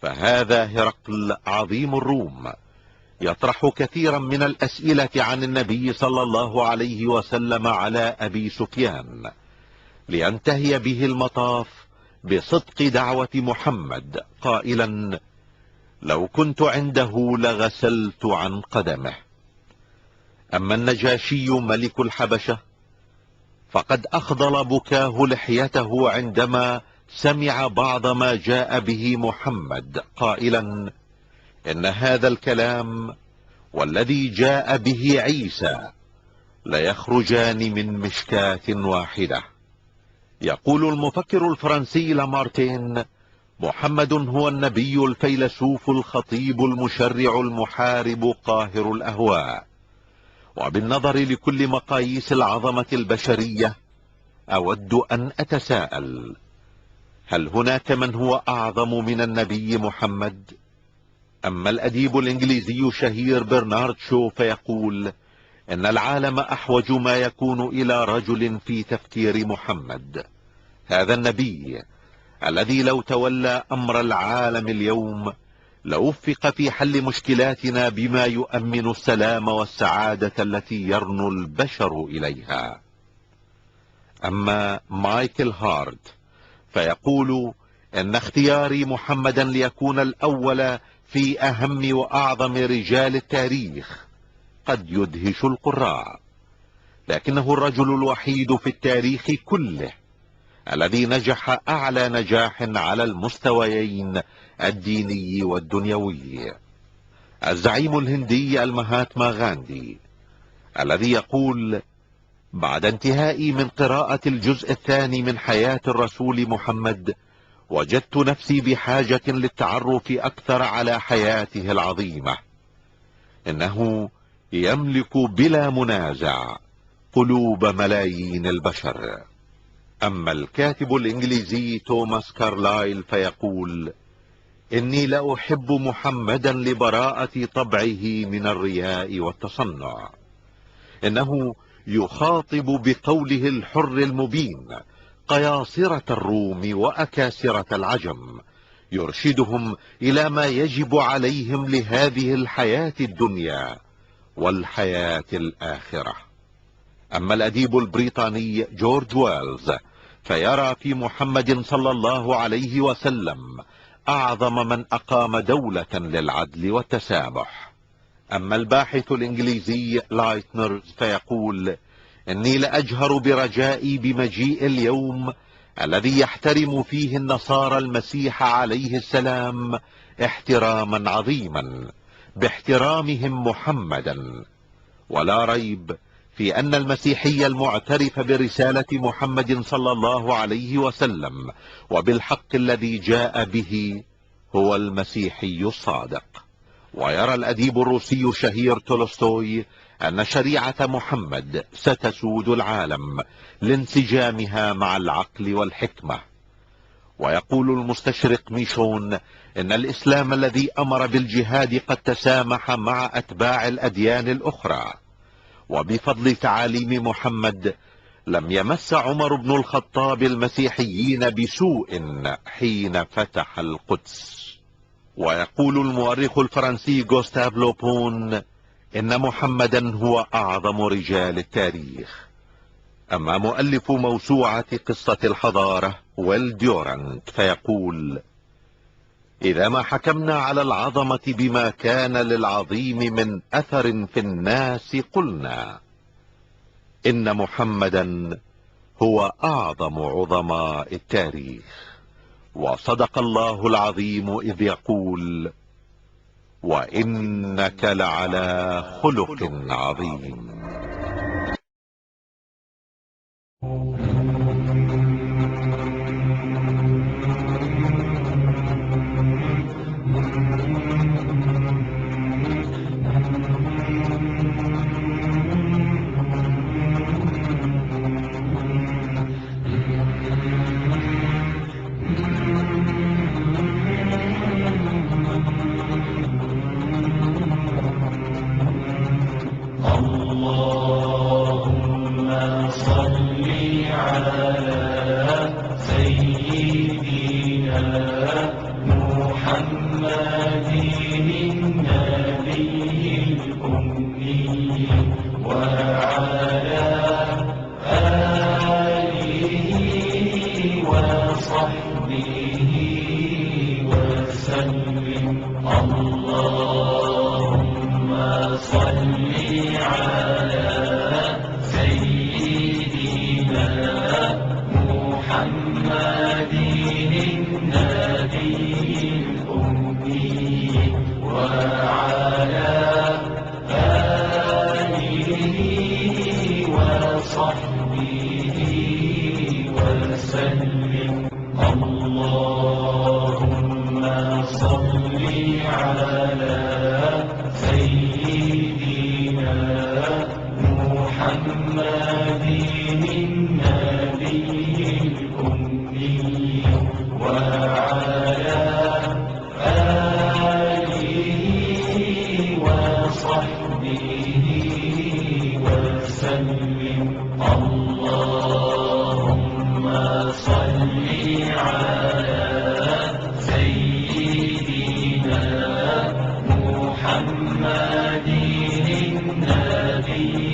فهذا هرقل عظيم الروم يطرح كثيرا من الأسئلة عن النبي صلى الله عليه وسلم على أبي سفيان، لينتهي به المطاف بصدق دعوة محمد قائلا: لو كنت عنده لغسلت عن قدمه. أما النجاشي ملك الحبشة فقد أخضل بكاه لحيته عندما سمع بعض ما جاء به محمد قائلا: إن هذا الكلام والذي جاء به عيسى ليخرجان من مشكاة واحدة. يقول المفكر الفرنسي لامارتين: محمد هو النبي الفيلسوف الخطيب المشرع المحارب قاهر الأهواء. وبالنظر لكل مقاييس العظمة البشرية أود أن أتساءل: هل هناك من هو أعظم من النبي محمد؟ أما الأديب الإنجليزي الشهير برنارد شو فيقول إن العالم أحوج ما يكون إلى رجل في تفكير محمد، هذا النبي الذي لو تولى أمر العالم اليوم لوفق في حل مشكلاتنا بما يؤمن السلام والسعادة التي يرنو البشر إليها. أما مايكل هارت فيقول إن اختياري محمدا ليكون الأول في أهم وأعظم رجال التاريخ قد يدهش القراء، لكنه الرجل الوحيد في التاريخ كله الذي نجح أعلى نجاح على المستويين الديني والدنيوي. الزعيم الهندي المهاتما غاندي الذي يقول: بعد انتهائي من قراءة الجزء الثاني من حياة الرسول محمد وجدت نفسي بحاجة للتعرف أكثر على حياته العظيمة. إنه يملك بلا منازع قلوب ملايين البشر. أما الكاتب الإنجليزي توماس كارلايل فيقول: إني لأحب محمدا لبراءة طبعه من الرياء والتصنع. إنه يخاطب بقوله الحر المبين قياصرة الروم وأكاسرة العجم، يرشدهم إلى ما يجب عليهم لهذه الحياة الدنيا والحياة الآخرة. أما الأديب البريطاني جورج ويلز فيرى في محمد صلى الله عليه وسلم أعظم من أقام دولة للعدل والتسامح. أما الباحث الإنجليزي لايتنر فيقول: إني لأجهر برجائي بمجيء اليوم الذي يحترم فيه النصارى المسيح عليه السلام احتراما عظيما باحترامهم محمدا. ولا ريب في أن المسيحي المعترف برسالة محمد صلى الله عليه وسلم وبالحق الذي جاء به هو المسيحي الصادق. ويرى الأديب الروسي الشهير تولستوي أن شريعة محمد ستسود العالم لانسجامها مع العقل والحكمة. ويقول المستشرق ميشون إن الإسلام الذي أمر بالجهاد قد تسامح مع أتباع الأديان الأخرى، وبفضل تعاليم محمد لم يمس عمر بن الخطاب المسيحيين بسوء حين فتح القدس. ويقول المؤرخ الفرنسي غوستاف لوبون إن محمدا هو أعظم رجال التاريخ. أما مؤلف موسوعة قصة الحضارة ويل ديورانت فيقول: إذا ما حكمنا على العظمة بما كان للعظيم من أثر في الناس قلنا إن محمدا هو أعظم عظماء التاريخ. وصدق الله العظيم إذ يقول: وإنك لعلى خلق عظيم. الله صل على سيدنا محمد النبي الأمي وعلى آله وصحبه وسلم. اللهم صل على سيدنا محمد النبي الأمي وعلى آله وصحبه وسلم. اللهم صل على سيدنا محمد النبي